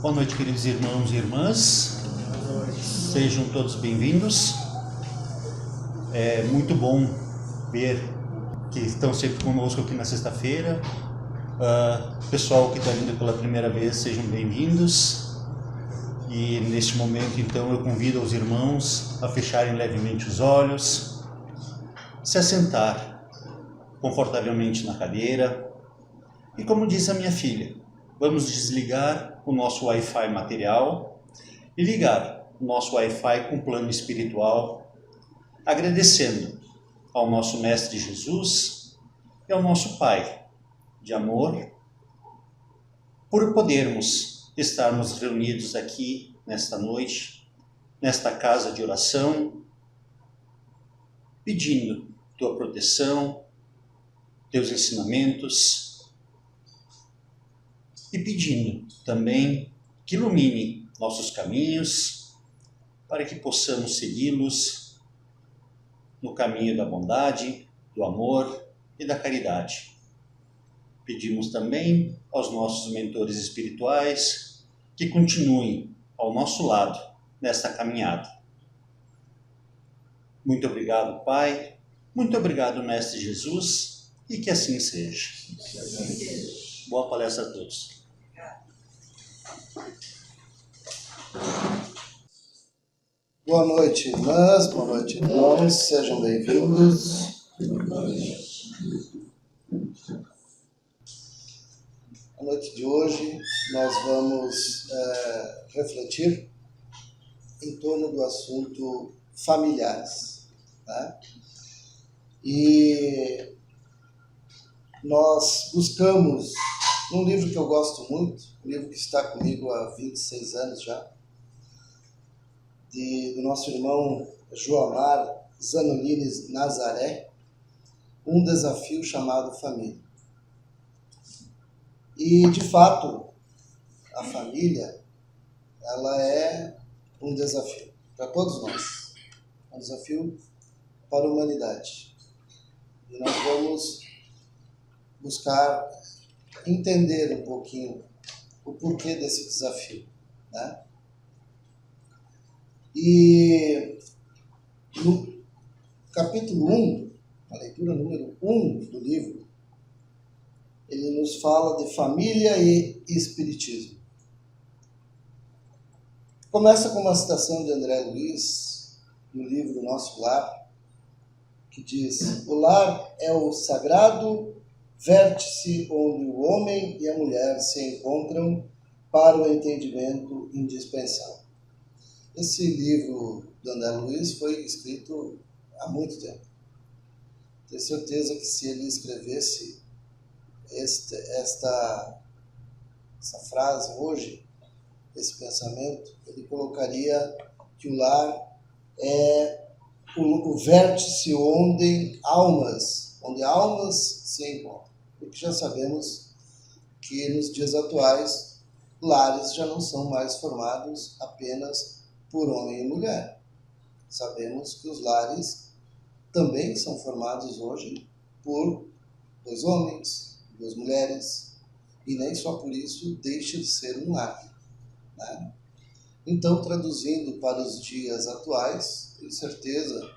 Boa noite, queridos irmãos e irmãs. Sejam todos bem-vindos. É muito bom ver que estão sempre conosco aqui na sexta-feira. Pessoal que está vindo pela primeira vez, sejam bem-vindos. E neste momento, então, eu convido os irmãos a fecharem levemente os olhos, se assentar confortavelmente na cadeira. E como disse a minha filha, vamos desligar o nosso Wi-Fi material e ligar o nosso Wi-Fi com o plano espiritual, agradecendo ao nosso Mestre Jesus e ao nosso Pai de amor por podermos estarmos reunidos aqui nesta noite, nesta casa de oração, pedindo tua proteção, teus ensinamentos, e pedindo também que ilumine nossos caminhos para que possamos segui-los no caminho da bondade, do amor e da caridade. Pedimos também aos nossos mentores espirituais que continuem ao nosso lado nesta caminhada. Muito obrigado, Pai. Muito obrigado, Mestre Jesus, e que assim seja. Boa palestra a todos. Boa noite, irmãs, boa noite, irmãos, sejam bem-vindos. Na noite de hoje, nós vamos refletir em torno do assunto familiares, né? E nós buscamos, num livro que eu gosto muito, um livro que está comigo há 26 anos já, do nosso irmão Joamar Zanolini Nazaré, um desafio chamado família. E, de fato, a família, ela é um desafio para todos nós, um desafio para a humanidade. E nós vamos buscar entender um pouquinho o porquê desse desafio, né? E no capítulo 1, a leitura número 1 do livro, ele nos fala de família e espiritismo. Começa com uma citação de André Luiz, no livro Nosso Lar, que diz: o lar é o sagrado vértice onde o homem e a mulher se encontram para o entendimento indispensável. Esse livro do André Luiz foi escrito há muito tempo. Tenho certeza que se ele escrevesse essa frase hoje, esse pensamento, ele colocaria que o lar é o vértice onde almas se encontram. Porque já sabemos que nos dias atuais, lares já não são mais formados apenas por homem e mulher. Sabemos que os lares também são formados hoje por 2 homens, 2 mulheres, e nem só por isso deixa de ser um lar, né? Então, traduzindo para os dias atuais, tenho certeza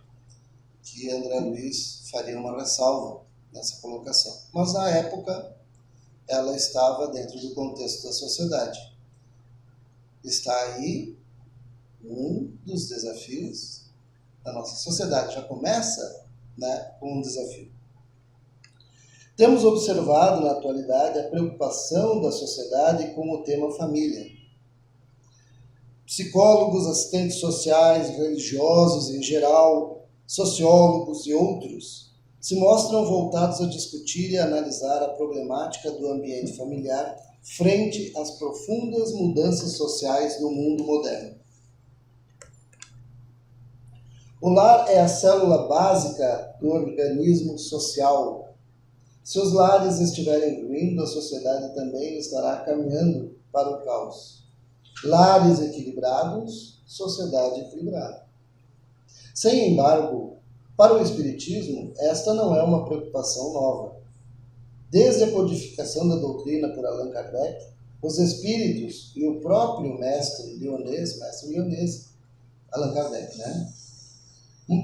que André Luiz faria uma ressalva nessa colocação. Mas, na época, ela estava dentro do contexto da sociedade. Está aí um dos desafios da nossa sociedade. Já começa, né, com um desafio. Temos observado na atualidade a preocupação da sociedade com o tema família. Psicólogos, assistentes sociais, religiosos em geral, sociólogos e outros se mostram voltados a discutir e analisar a problemática do ambiente familiar frente às profundas mudanças sociais do mundo moderno. O lar é a célula básica do organismo social. Se os lares estiverem ruindo, a sociedade também estará caminhando para o caos. Lares equilibrados, sociedade equilibrada. Sem embargo, para o Espiritismo, esta não é uma preocupação nova. Desde a codificação da doutrina por Allan Kardec, os espíritos e o próprio mestre lionês, Allan Kardec, né?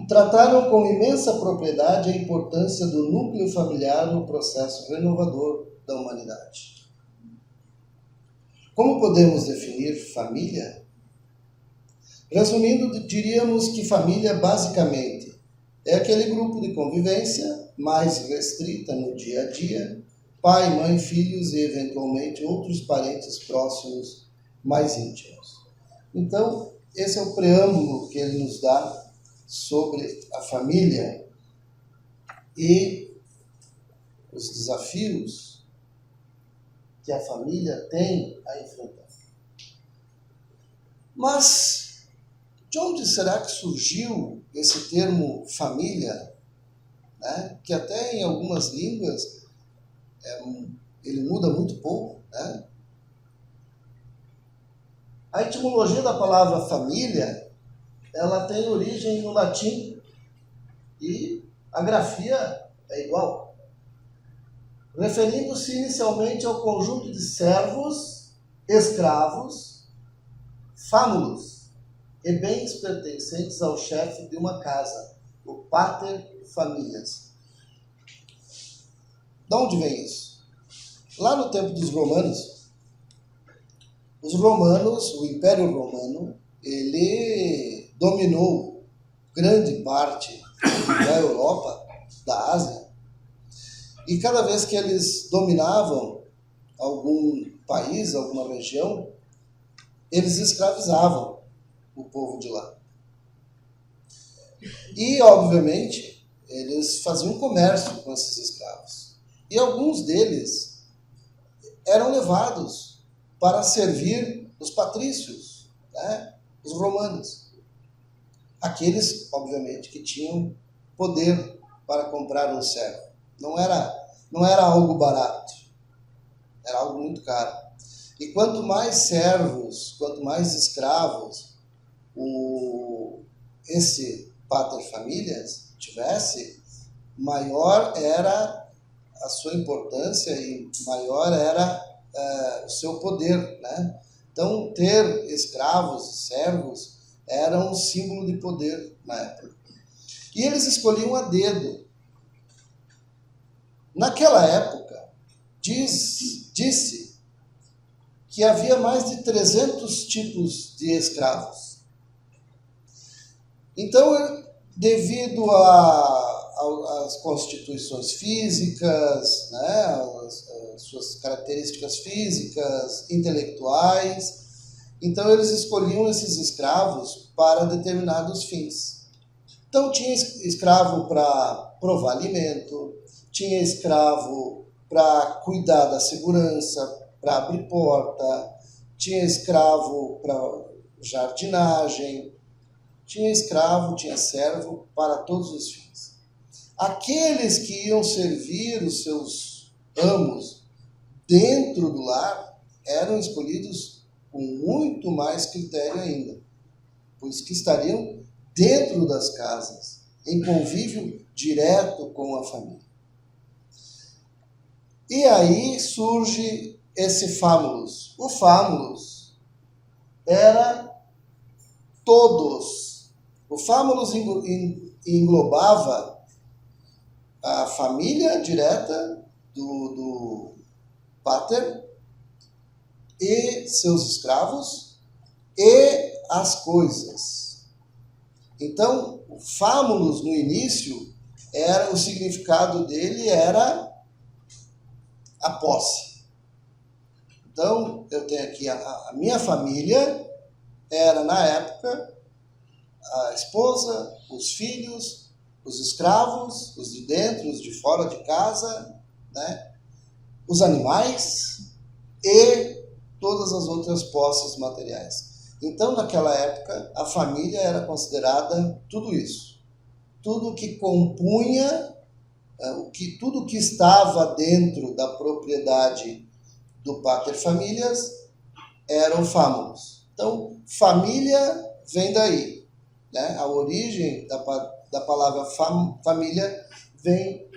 Trataram com imensa propriedade a importância do núcleo familiar no processo renovador da humanidade. Como podemos definir família? Resumindo, diríamos que família basicamente é aquele grupo de convivência mais restrita no dia a dia, pai, mãe, filhos e eventualmente outros parentes próximos mais íntimos. Então, esse é o preâmbulo que ele nos dá sobre a família e os desafios que a família tem a enfrentar. Mas de onde será que surgiu esse termo família, né? Que até em algumas línguas ele muda muito pouco, né? A etimologia da palavra família, ela tem origem no latim e a grafia é igual, referindo-se inicialmente ao conjunto de servos, escravos, fámulos e bens pertencentes ao chefe de uma casa, o pater familias. De onde vem isso? Lá no tempo dos romanos, o Império Romano, ele dominou grande parte da Europa, da Ásia, e cada vez que eles dominavam algum país, alguma região, eles escravizavam o povo de lá. E, obviamente, eles faziam comércio com esses escravos. E alguns deles eram levados para servir os patrícios, né? Os romanos. Aqueles, obviamente, que tinham poder para comprar um servo. Não era algo barato, era algo muito caro. E quanto mais servos, quanto mais escravos esse pater familias tivesse, maior era a sua importância e maior era o seu poder, né? Então, ter escravos e servos era um símbolo de poder na época. E eles escolhiam a dedo. Naquela época, disse que havia mais de 300 tipos de escravos. Então, devido às constituições físicas, né, as suas características físicas, intelectuais, então eles escolhiam esses escravos para determinados fins. Então tinha escravo para provar alimento, tinha escravo para cuidar da segurança, para abrir porta, tinha escravo para jardinagem, tinha escravo, tinha servo para todos os fins. Aqueles que iam servir os seus amos dentro do lar eram escolhidos com muito mais critério ainda, pois que estariam dentro das casas, em convívio direto com a família. E aí surge esse famulus. O famulus era todos. O famulus englobava a família direta do pater e seus escravos e as coisas. Então, o famulus no início o significado dele era a posse. Então, eu tenho aqui a minha família, era na época a esposa, os filhos, os escravos, os de dentro, os de fora de casa, né? Os animais e todas as outras posses materiais. Então, naquela época, a família era considerada tudo isso. Tudo que compunha, tudo que estava dentro da propriedade do pater familias era o famulus. Então, família vem daí, né? A origem da palavra família vem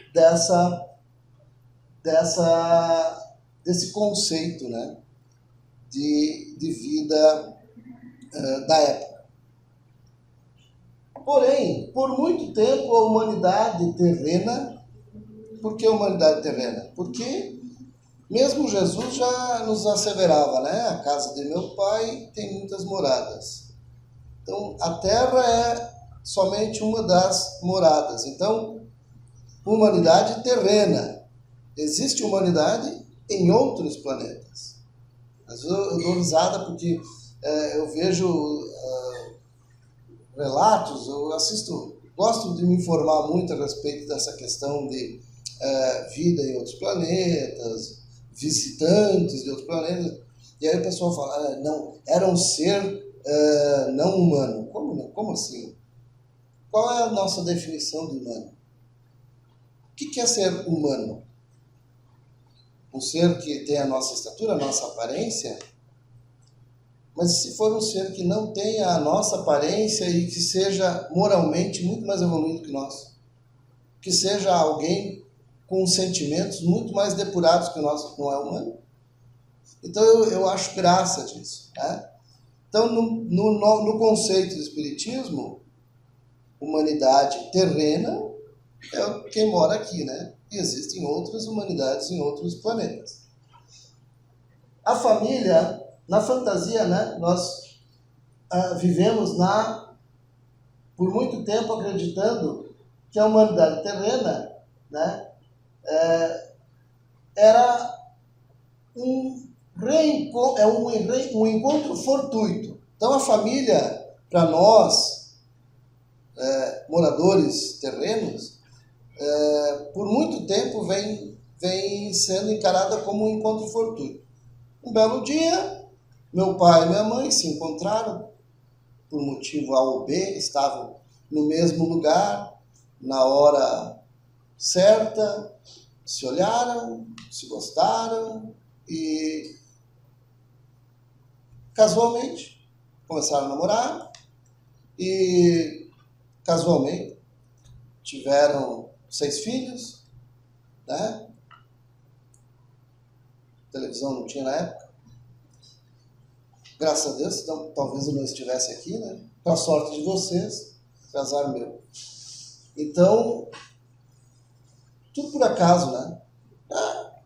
desse conceito, né? de vida da época. Porém, por muito tempo a humanidade terrena, por que a humanidade terrena? Porque mesmo Jesus já nos asseverava, né? A casa de meu pai tem muitas moradas. Então, a terra é somente uma das moradas. Então, humanidade terrena. Existe humanidade em outros planetas. Mas eu dou risada porque eu vejo relatos, eu assisto, gosto de me informar muito a respeito dessa questão de vida em outros planetas, visitantes de outros planetas. E aí o pessoal fala, não, era um ser não humano. Como não? Como assim? Qual é a nossa definição de humano? O que é ser humano? Um ser que tem a nossa estatura, a nossa aparência? Mas se for um ser que não tenha a nossa aparência e que seja moralmente muito mais evoluído que nós, que seja alguém com sentimentos muito mais depurados que o nosso, não é humano? Então eu acho graça disso, né? Então, no conceito do Espiritismo, humanidade terrena é quem mora aqui, né? E existem outras humanidades em outros planetas. A família, na fantasia, né? Nós vivemos por muito tempo acreditando que a humanidade terrena, né? Era um encontro fortuito. Então a família, para nós, moradores terrenos, por muito tempo vem sendo encarada como um encontro fortuito. Um belo dia, meu pai e minha mãe se encontraram por motivo A ou B, estavam no mesmo lugar, na hora certa, se olharam, se gostaram e casualmente começaram a namorar e casualmente tiveram 6 filhos, né? Televisão não tinha na época. Graças a Deus, então, talvez eu não estivesse aqui, né? Para a sorte de vocês, azar meu. Então, tudo por acaso, né?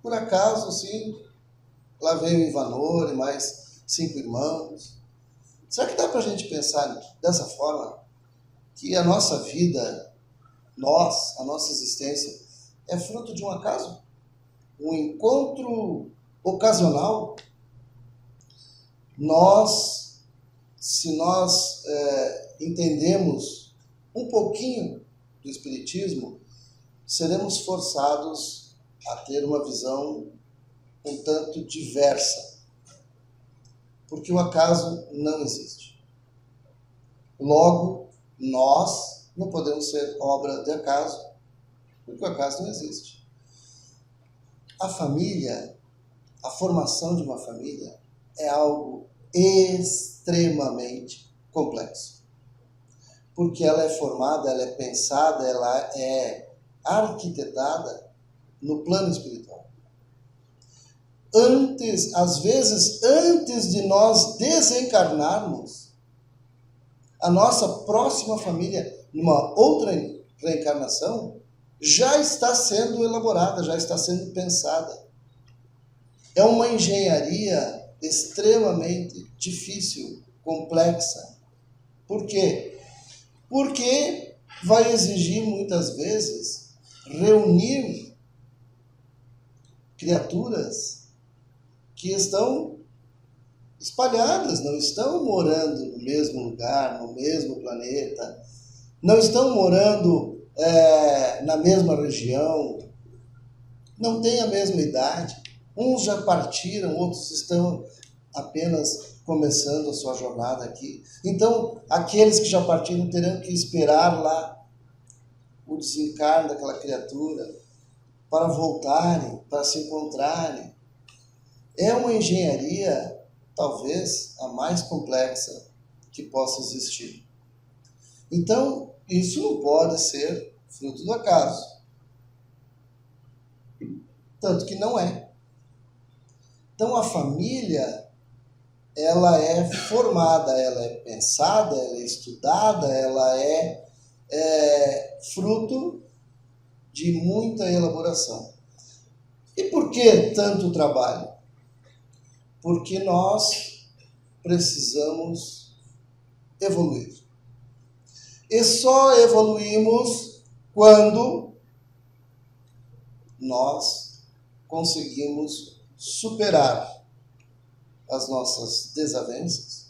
Por acaso, assim, lá veio o Ivanor e mais 5 irmãos. Será que dá para a gente pensar dessa forma? Que a nossa vida, a nossa existência, é fruto de um acaso? Um encontro ocasional? Se nós entendemos um pouquinho do Espiritismo, seremos forçados a ter uma visão um tanto diversa, porque o acaso não existe. Logo, nós não podemos ser obra de acaso, porque o acaso não existe. A família, a formação de uma família é algo extremamente complexo, porque ela é formada, ela é pensada, ela é arquitetada no plano espiritual. Às vezes, antes de nós desencarnarmos, a nossa próxima família, numa outra reencarnação, já está sendo elaborada, já está sendo pensada. É uma engenharia extremamente difícil, complexa. Por quê? Porque vai exigir, muitas vezes, reunir criaturas que estão espalhadas, não estão morando no mesmo lugar, no mesmo planeta, não estão morando na mesma região, não têm a mesma idade. Uns já partiram, outros estão apenas começando a sua jornada aqui. Então, aqueles que já partiram terão que esperar lá o desencarne daquela criatura para voltarem, para se encontrarem. É uma engenharia, talvez, a mais complexa que possa existir. Então, isso não pode ser fruto do acaso. Tanto que não é. Então, a família ela é formada, ela é pensada, ela é estudada, ela é fruto de muita elaboração. E por que tanto trabalho? Porque nós precisamos evoluir. E só evoluímos quando nós conseguimos superar as nossas desavenças,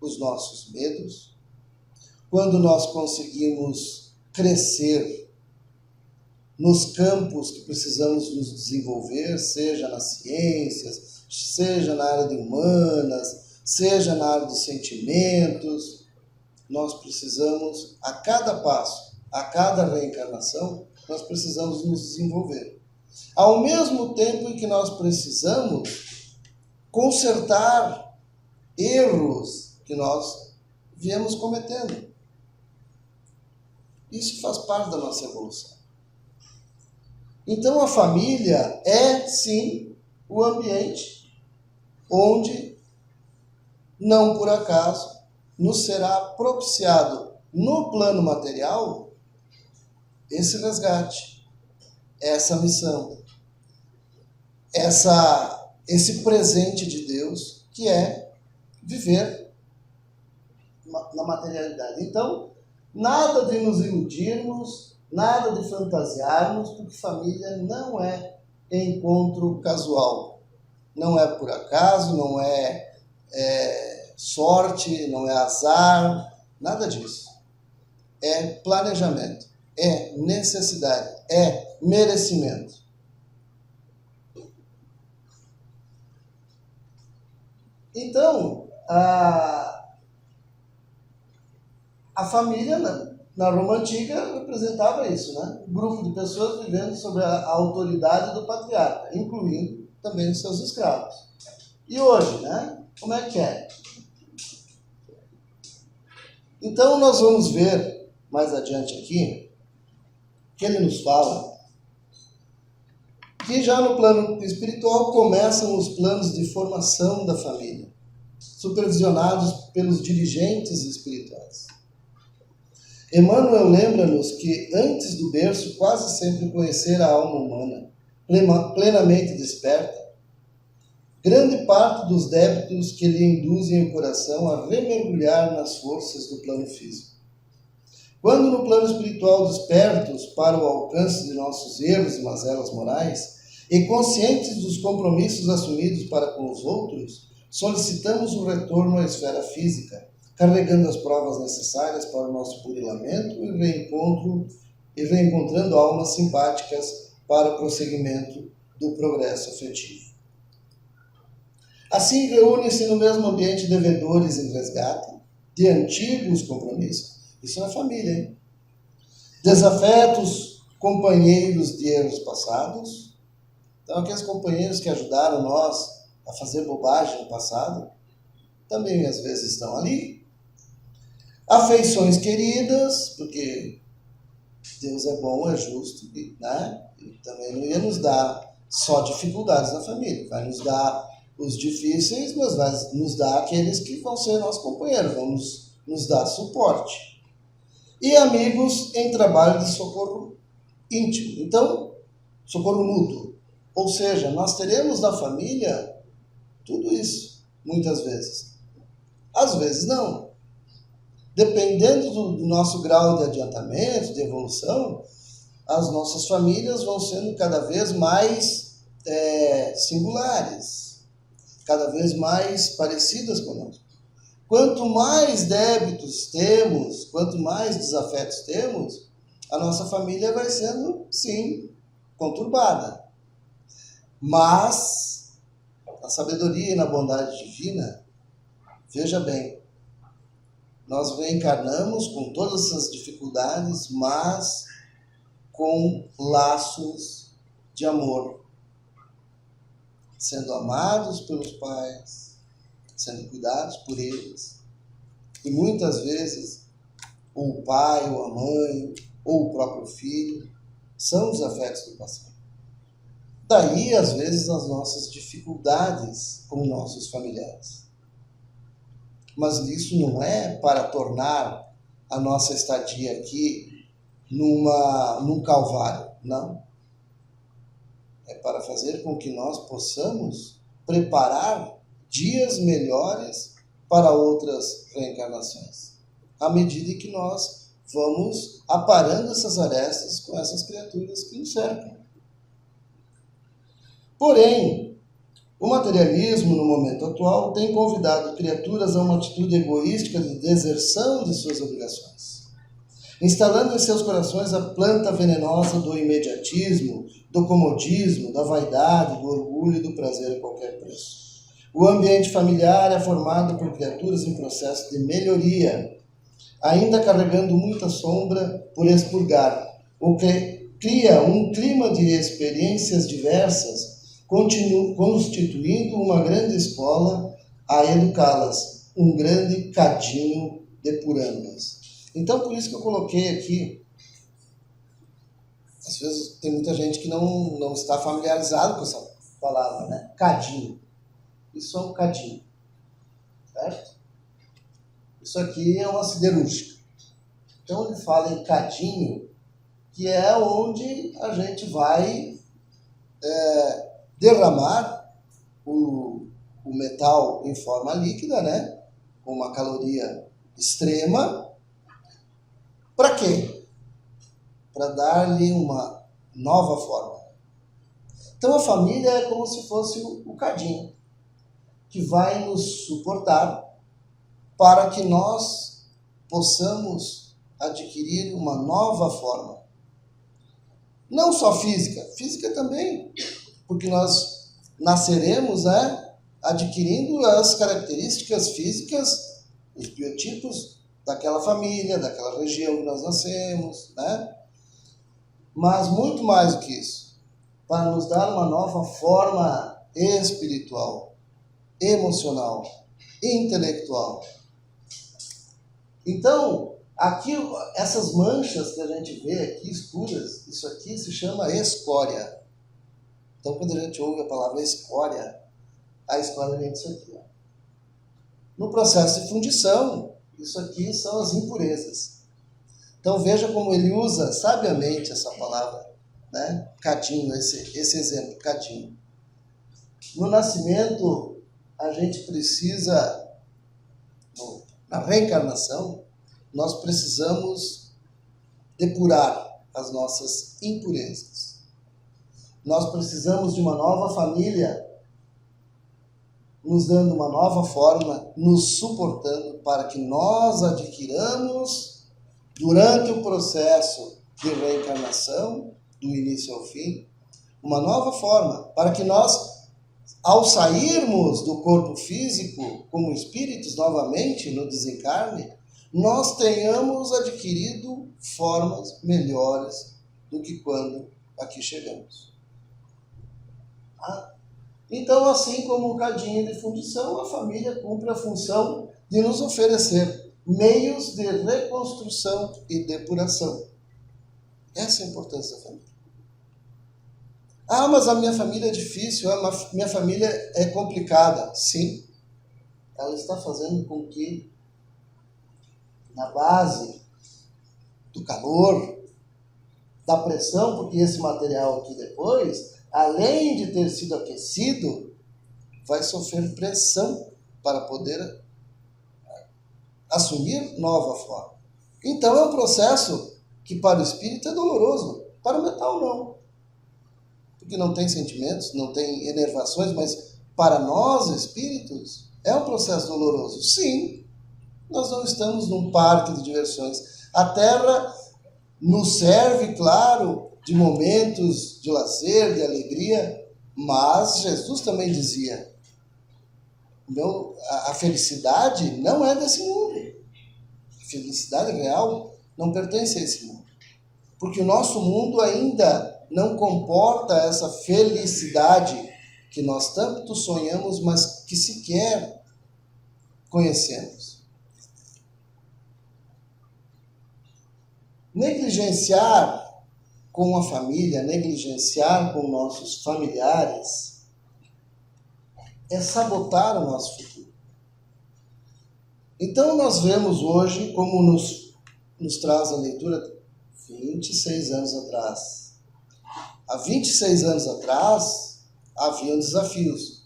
os nossos medos, quando nós conseguimos crescer nos campos que precisamos nos desenvolver, seja nas ciências, seja na área de humanas, seja na área dos sentimentos. Nós precisamos, a cada passo, a cada reencarnação, nós precisamos nos desenvolver. Ao mesmo tempo em que nós precisamos consertar erros que nós viemos cometendo. Isso faz parte da nossa evolução. Então a família é, sim, o ambiente onde, não por acaso, nos será propiciado no plano material esse resgate, essa missão, esse presente de Deus que é viver na materialidade. Então, nada de nos iludirmos, nada de fantasiarmos, porque família não é encontro casual. Não é por acaso, não é sorte, não é azar, nada disso. É planejamento, é necessidade, é merecimento. Então, a família, na Roma Antiga, representava isso, né? Um grupo de pessoas vivendo sob a autoridade do patriarca, incluindo também os seus escravos. E hoje, né? Como é que é? Então, nós vamos ver mais adiante aqui que ele nos fala que já no plano espiritual começam os planos de formação da família, supervisionados pelos dirigentes espirituais. Emmanuel lembra-nos que antes do berço quase sempre conhecer a alma humana, plenamente desperta, grande parte dos débitos que lhe induzem o coração a remergulhar nas forças do plano físico. Quando no plano espiritual despertos para o alcance de nossos erros e mazelas morais, e conscientes dos compromissos assumidos para com os outros, solicitamos o retorno à esfera física, carregando as provas necessárias para o nosso burilamento e reencontrando almas simpáticas para o prosseguimento do progresso afetivo. Assim, reúnem-se no mesmo ambiente devedores em resgate de antigos compromissos. Isso é família, hein? Desafetos, companheiros de erros passados. Então, aqueles companheiros que ajudaram nós a fazer bobagem no passado, também às vezes estão ali. Afeições queridas, porque Deus é bom, é justo, né? E também não ia nos dar só dificuldades na família, vai nos dar os difíceis, mas vai nos dar aqueles que vão ser nossos companheiros, vão nos dar suporte. E amigos em trabalho de socorro íntimo, então, socorro mútuo. Ou seja, nós teremos na família tudo isso, muitas vezes. Às vezes não. Dependendo do nosso grau de adiantamento, de evolução, as nossas famílias vão sendo cada vez mais singulares, cada vez mais parecidas conosco. Quanto mais débitos temos, quanto mais desafetos temos, a nossa família vai sendo, sim, conturbada. Mas, na sabedoria e na bondade divina, veja bem, nós reencarnamos com todas essas dificuldades, mas com laços de amor, sendo amados pelos pais, sendo cuidados por eles. E muitas vezes, ou o pai, ou a mãe, ou o próprio filho, são os afetos do passado. Daí, às vezes, as nossas dificuldades com nossos familiares. Mas isso não é para tornar a nossa estadia aqui num calvário, não. É para fazer com que nós possamos preparar dias melhores para outras reencarnações, à medida que nós vamos aparando essas arestas com essas criaturas que nos cercam. Porém, o materialismo, no momento atual, tem convidado criaturas a uma atitude egoística de deserção de suas obrigações, instalando em seus corações a planta venenosa do imediatismo, do comodismo, da vaidade, do orgulho e do prazer a qualquer preço. O ambiente familiar é formado por criaturas em processo de melhoria, ainda carregando muita sombra por expurgar, o que cria um clima de experiências diversas, constituindo uma grande escola a educá-las, um grande cadinho depurando-as. Então, por isso que eu coloquei aqui, às vezes tem muita gente que não está familiarizado com essa palavra, né? Cadinho. Isso é um cadinho, certo? Isso aqui é uma siderúrgica. Então, ele fala em cadinho, que é onde a gente vai derramar o metal em forma líquida, né? Com uma caloria extrema. Para quê? Para dar-lhe uma nova forma. Então a família é como se fosse o cadinho, que vai nos suportar para que nós possamos adquirir uma nova forma. Não só física, física também, porque nós nasceremos adquirindo as características físicas, os biotipos daquela família, daquela região que nós nascemos, né? Mas muito mais do que isso, para nos dar uma nova forma espiritual, emocional, intelectual. Então, aqui, essas manchas que a gente vê aqui, escuras, isso aqui se chama escória. Então, quando a gente ouve a palavra escória, a escória vem disso aqui. Ó. No processo de fundição, isso aqui são as impurezas. Então, veja como ele usa sabiamente essa palavra, né? Cadinho, esse exemplo, cadinho. No nascimento, a gente precisa, na reencarnação, nós precisamos depurar as nossas impurezas. Nós precisamos de uma nova família, nos dando uma nova forma, nos suportando para que nós adquiramos, durante o processo de reencarnação, do início ao fim, uma nova forma, para que nós, ao sairmos do corpo físico, como espíritos novamente no desencarne, nós tenhamos adquirido formas melhores do que quando aqui chegamos. Então, assim como um cadinho de fundição, a família cumpre a função de nos oferecer meios de reconstrução e depuração. Essa é a importância da família. Mas a minha família é difícil, minha família é complicada. Sim, ela está fazendo com que, na base do calor, da pressão, porque esse material aqui depois, além de ter sido aquecido, vai sofrer pressão para poder assumir nova forma. Então é um processo que para o espírito é doloroso, para o metal não. Porque não tem sentimentos, não tem enervações, mas para nós espíritos é um processo doloroso. Sim, nós não estamos num parque de diversões. A Terra nos serve, claro, de momentos de lazer, de alegria, mas Jesus também dizia, a felicidade não é desse mundo. A felicidade real não pertence a esse mundo. Porque o nosso mundo ainda não comporta essa felicidade que nós tanto sonhamos, mas que sequer conhecemos. Negligenciar com a família, negligenciar com nossos familiares, é sabotar o nosso futuro. Então nós vemos hoje, como nos traz a leitura, 26 anos atrás. Há 26 anos atrás, haviam desafios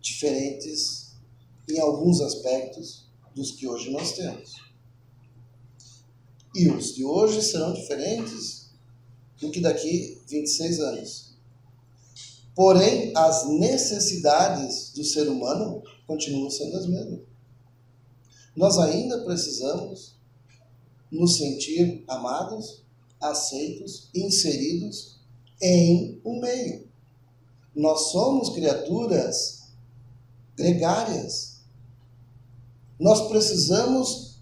diferentes em alguns aspectos dos que hoje nós temos. E os de hoje serão diferentes do que daqui 26 anos. Porém, as necessidades do ser humano continuam sendo as mesmas. Nós ainda precisamos nos sentir amados, aceitos, inseridos em um meio. Nós somos criaturas gregárias. Nós precisamos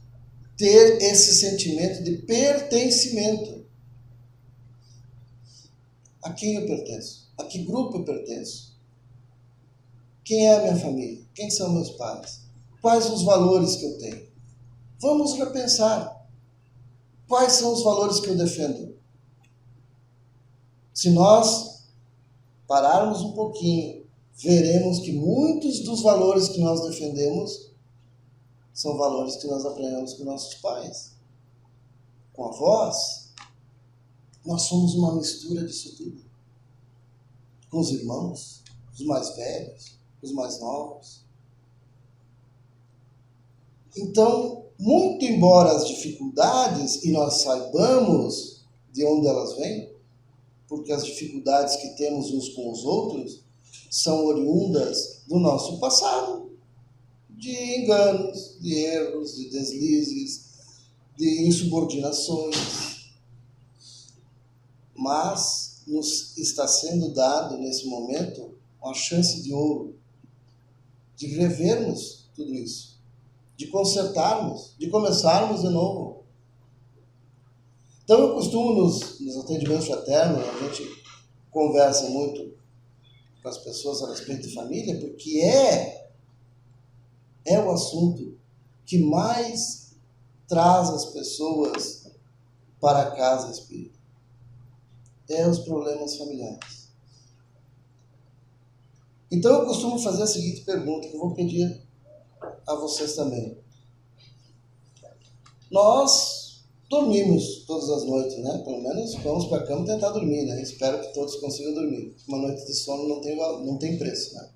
ter esse sentimento de pertencimento. A quem eu pertenço? A que grupo eu pertenço? Quem é a minha família? Quem são meus pais? Quais os valores que eu tenho? Vamos repensar. Quais são os valores que eu defendo? Se nós pararmos um pouquinho, veremos que muitos dos valores que nós defendemos são valores que nós aprendemos com nossos pais, com avós. Nós somos uma mistura disso tudo. Com os irmãos, os mais velhos, os mais novos. Então, muito embora as dificuldades, e nós saibamos de onde elas vêm, porque as dificuldades que temos uns com os outros são oriundas do nosso passado, de enganos, de erros, de deslizes, de insubordinações. Mas nos está sendo dado, nesse momento, uma chance de ouro, de revermos tudo isso, de consertarmos, de começarmos de novo. Então eu costumo, nos atendimentos fraternos, a gente conversa muito com as pessoas a respeito de família, porque é o assunto que mais traz as pessoas para a casa espírita. É os problemas familiares. Então eu costumo fazer a seguinte pergunta, que eu vou pedir a vocês também. Nós dormimos todas as noites, né? Pelo menos vamos para a cama tentar dormir, né? Espero que todos consigam dormir. Uma noite de sono não tem preço, né?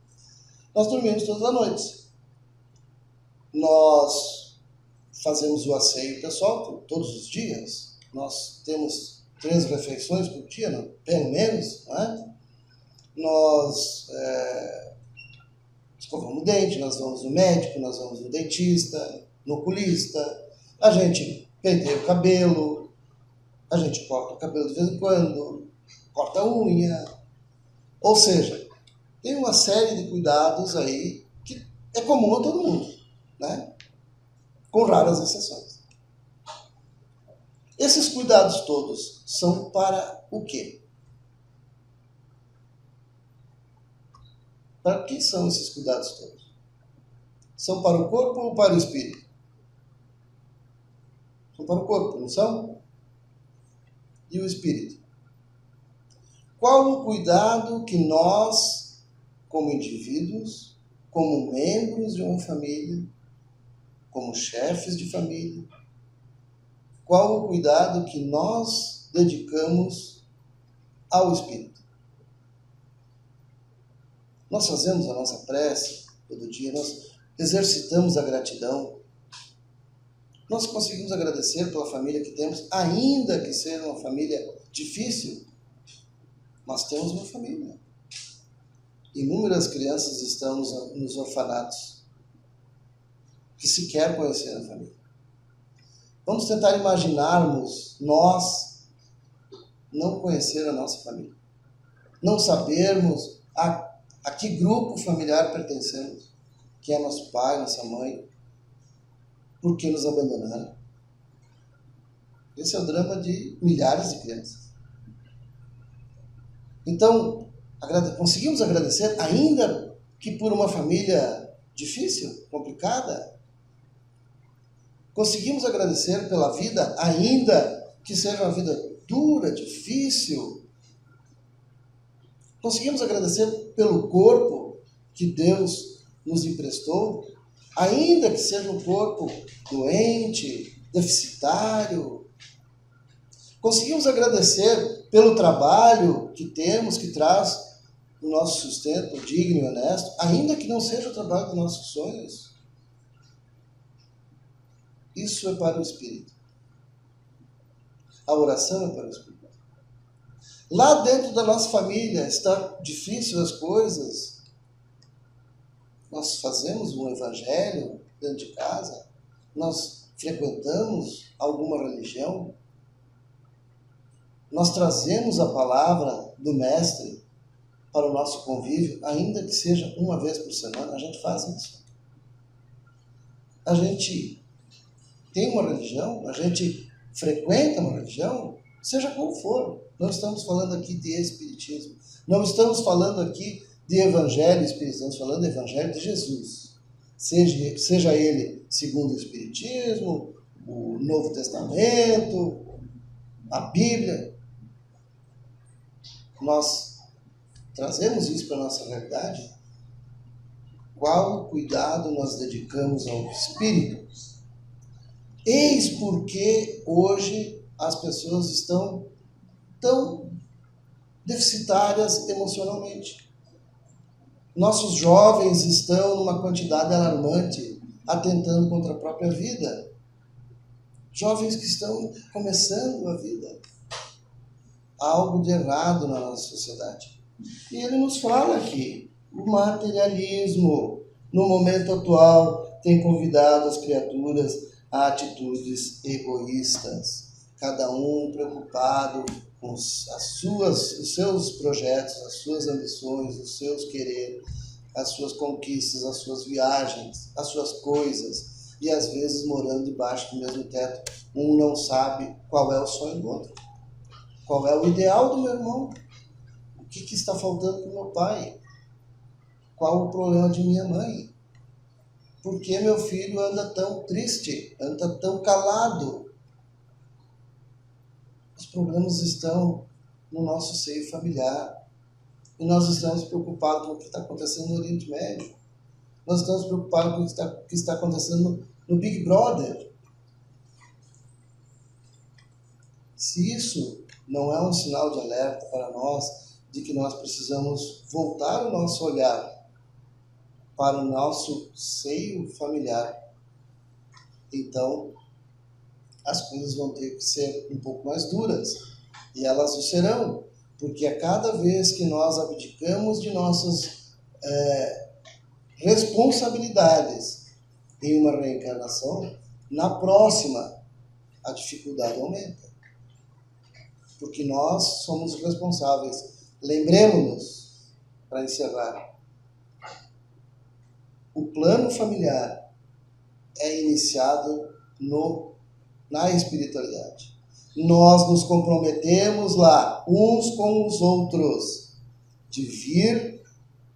Nós dormimos todas as noites. Nós fazemos o asseio pessoal todos os dias. Nós temos 3 refeições por dia, não? Pelo menos, não é? Nós escovamos o dente, nós vamos no médico, nós vamos no dentista, no oculista, a gente penteia o cabelo, a gente corta o cabelo de vez em quando, corta a unha. Ou seja, tem uma série de cuidados aí que é comum a todo mundo, né? Com raras exceções. Esses cuidados todos são para o quê? Para que são esses cuidados todos? São para o corpo ou para o espírito? São para o corpo, não são? E o espírito? Qual o cuidado que nós, como indivíduos, como membros de uma família, como chefes de família, qual o cuidado que nós dedicamos ao espírito? Nós fazemos a nossa prece todo dia, nós exercitamos a gratidão, nós conseguimos agradecer pela família que temos, ainda que seja uma família difícil, mas temos uma família. Inúmeras crianças estão nos orfanatos, que sequer conheceram a família. Vamos tentar imaginarmos nós não conhecer a nossa família, não sabermos a que grupo familiar pertencemos, quem é nosso pai, nossa mãe, por que nos abandonaram. Esse é o drama de milhares de crianças. Então, conseguimos agradecer, ainda que por uma família difícil, complicada. Conseguimos agradecer pela vida, ainda que seja uma vida dura, difícil. Conseguimos agradecer pelo corpo que Deus nos emprestou, ainda que seja um corpo doente, deficitário. Conseguimos agradecer pelo trabalho que temos, que traz o nosso sustento digno e honesto, ainda que não seja o trabalho dos nossos sonhos. Isso é para o Espírito. A oração é para o Espírito. Lá dentro da nossa família está difícil as coisas. Nós fazemos um evangelho dentro de casa. Nós frequentamos alguma religião. Nós trazemos a palavra do Mestre para o nosso convívio, ainda que seja uma vez por semana. A gente faz isso. A gente tem uma religião, a gente frequenta uma religião, seja qual for. Não estamos falando aqui de espiritismo. Não estamos falando aqui de evangelho espírita. Estamos falando do evangelho de Jesus. Seja ele segundo o espiritismo, o Novo Testamento, a Bíblia. Nós trazemos isso para a nossa realidade. Qual cuidado nós dedicamos ao Espírito? Eis porque hoje as pessoas estão tão deficitárias emocionalmente. Nossos jovens estão numa quantidade alarmante, atentando contra a própria vida. Jovens que estão começando a vida. Há algo de errado na nossa sociedade. E ele nos fala aqui, o materialismo, no momento atual, tem convidado as criaturas a atitudes egoístas, cada um preocupado com os seus projetos, as suas ambições, os seus quereres, as suas conquistas, as suas viagens, as suas coisas, e às vezes morando debaixo do mesmo teto. Um não sabe qual é o sonho do outro, qual é o ideal do meu irmão, o que está faltando para o meu pai, qual o problema de minha mãe. Por que meu filho anda tão triste, anda tão calado? Os problemas estão no nosso seio familiar. E nós estamos preocupados com o que está acontecendo no Oriente Médio. Nós estamos preocupados com o que está acontecendo no Big Brother. Se isso não é um sinal de alerta para nós, de que nós precisamos voltar o nosso olhar para o nosso seio familiar, então as coisas vão ter que ser um pouco mais duras, e elas o serão, porque a cada vez que nós abdicamos de nossas responsabilidades em uma reencarnação, na próxima a dificuldade aumenta, porque nós somos responsáveis. Lembremos-nos, para encerrar, o plano familiar é iniciado na espiritualidade. Nós nos comprometemos lá, uns com os outros, de vir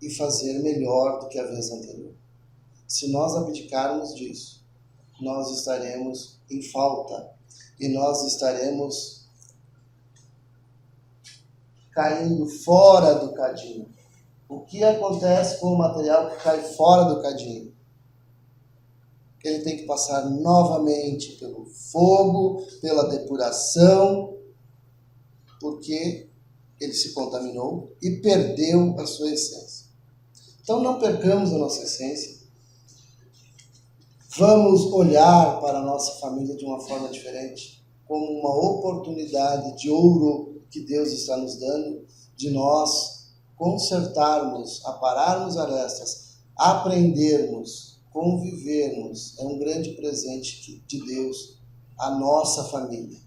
e fazer melhor do que a vez anterior. Se nós abdicarmos disso, nós estaremos em falta e nós estaremos caindo fora do cadinho. O que acontece com o material que cai fora do cadinho? Ele tem que passar novamente pelo fogo, pela depuração, porque ele se contaminou e perdeu a sua essência. Então não percamos a nossa essência. Vamos olhar para a nossa família de uma forma diferente, como uma oportunidade de ouro que Deus está nos dando, de nós consertarmos, apararmos arestas, aprendermos, convivermos. É um grande presente de Deus, a nossa família.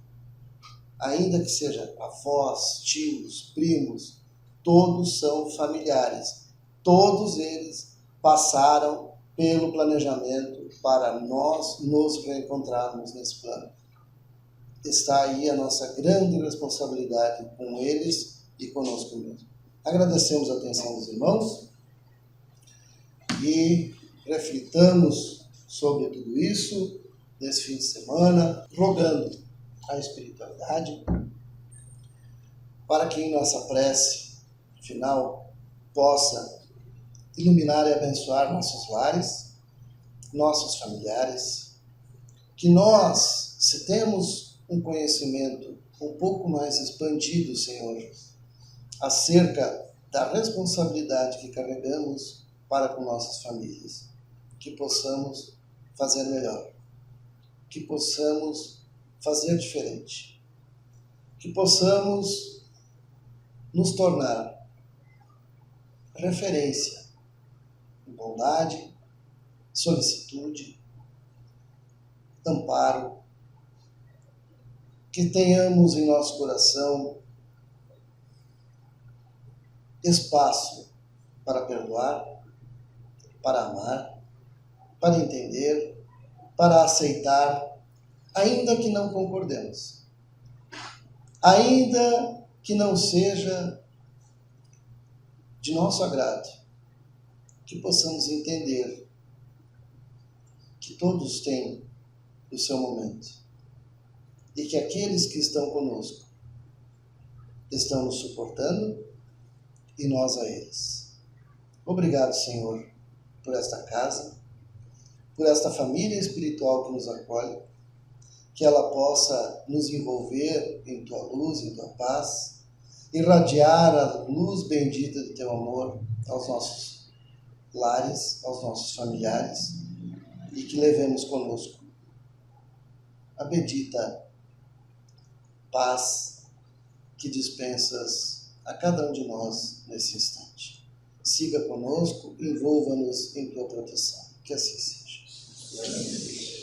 Ainda que seja avós, tios, primos, todos são familiares. Todos eles passaram pelo planejamento para nós nos reencontrarmos nesse plano. Está aí a nossa grande responsabilidade com eles e conosco mesmo. Agradecemos a atenção dos irmãos e reflitamos sobre tudo isso nesse fim de semana, rogando a espiritualidade para que em nossa prece final possa iluminar e abençoar nossos lares, nossos familiares, que nós, se temos um conhecimento um pouco mais expandido, Senhor, acerca da responsabilidade que carregamos para com nossas famílias, que possamos fazer melhor, que possamos fazer diferente, que possamos nos tornar referência em bondade, solicitude, amparo, que tenhamos em nosso coração espaço para perdoar, para amar, para entender, para aceitar, ainda que não concordemos, ainda que não seja de nosso agrado, que possamos entender que todos têm o seu momento e que aqueles que estão conosco estão nos suportando e nós a eles. Obrigado, Senhor, por esta casa, por esta família espiritual que nos acolhe, que ela possa nos envolver em Tua luz, em Tua paz, irradiar a luz bendita do Teu amor aos nossos lares, aos nossos familiares, e que levemos conosco a bendita paz que dispensas a cada um de nós nesse instante. Siga conosco, envolva-nos em Tua proteção. Que assim seja.